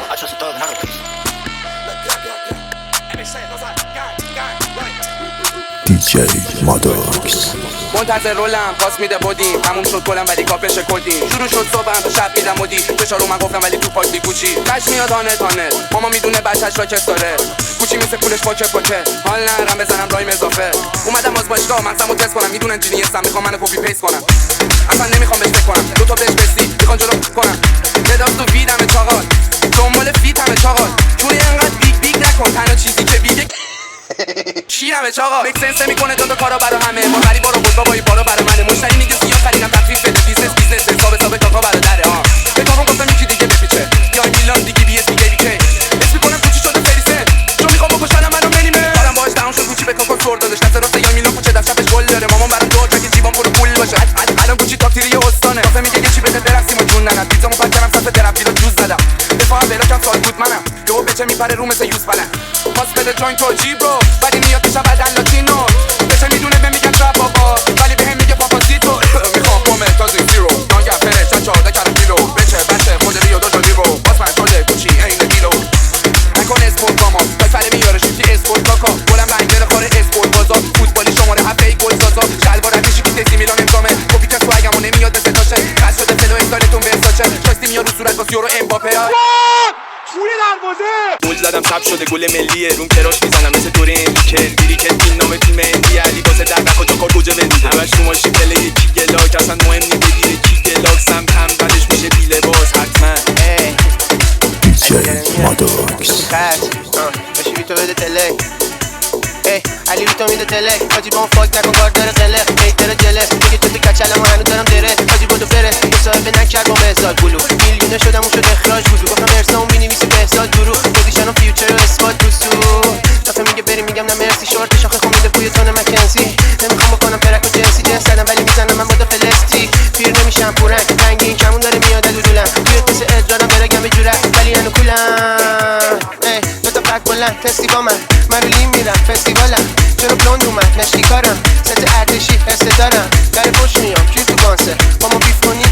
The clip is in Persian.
Hacho todo claro. DJ ماداکس منتظر رولم پاس میده بودیم تموم شد گلم ولی کافش کدیم شروع شد صبحم تا شب میدم مدی فشارو من گفتم ولی تو پاک بیپوچی کش میاد هانه ماما میدونه بچه‌ش را کس داره کوچی مثل پولش پاکه حال نرم بزنم رایم اضافه اومدم باز باشگاه مغزمو تست کنم میدونن جینیسم میخوام منو کپی پیست کنم اصلا نمیخوام بهش فکر کنم دو تا بهش بسی میخوان جلو کنم بداز تو ویدم چاقال دنبال فیتم چاقال چون اینقدر بیگ نکن تنها چیزی که بیگه شیرمه چاقا میک سنس نمیکنه دو تا کارا برا همه ما غریب برو بود بابایی بارا برا منه مشتری میگه سیاه خریدم تخفیف بده بیزنس حساب کاکا برا دره بتاون گفتم یکی دیگه بپیچه یا میلان دیگه بی اس میگه بیکه اسم میکنم کوچی شده فریسه چون میخوام بکشنم منو منیمه کارم باهاش تمام شد کوچی به کاکا سر دادش دست راست یا میلان کوچه دست چپش گل داره مامان برام دور که جیبام پر پول باشه الان کوچی تاکتیری استانه کافه میگه یه چی بده برقصیم و جون ننم پیزامو پاک کردم صف ترافیلو جوز زدم دفاع بلاکم سال بود منم تو بچه میپره رو مثل یوز بلند پاس بده جوینت تو جیب رو ولی میاد پیش بدن لاتینو بچه میدونه به میگن ترپ بابا ولی بهم میگه پاپاسیتو میخوام پومه تازی زیرو نانگه فره چند 14 کارم کیلو بچه خود ریو دو لیرو باز من شده کوچی این کیلو نکن اسپورت باما پسر میاره شوتی اسپورت کاکا گلم رنگره خاره اسپورت بازار فوتبالی شماره هفته ای گل سازا شلوار اتشی که تسی میلان امضامه کپی که سوگمو نمیاد به ستاشه خاص شده فلو استایلتون به اساچه شاستی میاد رو صورت واسه یورو امباپه توی دروازه گل زدم ثبت شده گل ملیه روم کراش میزنم مثل دوره اندیکل بیری که این نام فیلم اندی علی واسه در نکن تا کار گوجه بندیده همش تو ماشین پله یکی گلاک اصلا مهم نی بگیره کی گلاک سمت هم بعدش میشه بی لباس حتما DJ ماداکس باشی بیتو بده تلک علی بیتو میده تلک حاجی با اون فاک نکن کار داره قلق میتره جله میگه تو کچلم و هنو دارم دره حاجی بودو بره مصاحبه نکرد با مهزاد بلو میلیونه شدم اون شد اخراج بودو گفتم ارسا اون مینویسی بهزاد درو پوزیشن و فیوچر و اسپات تو دفعه میگه بریم میگم نه مرسی شورت شاخه خون میده بوی تون مکنزی نمیخوام بکنم پرک و جنسی جنس زدم ولی میزنم من مدو فلستی پیر نمیشم پورنگ رنگین کمون داره میاد دودولم توی مثل ادرارم برگم به جوره ولی هنو کولم دو تا پک بلند تستی با من رو لیم میرم فستیوالم چرا بلند اومد مشتی کارم ست ارتشی حسه دارم در پشت میام کیر تو گانسه با ما بیف کنی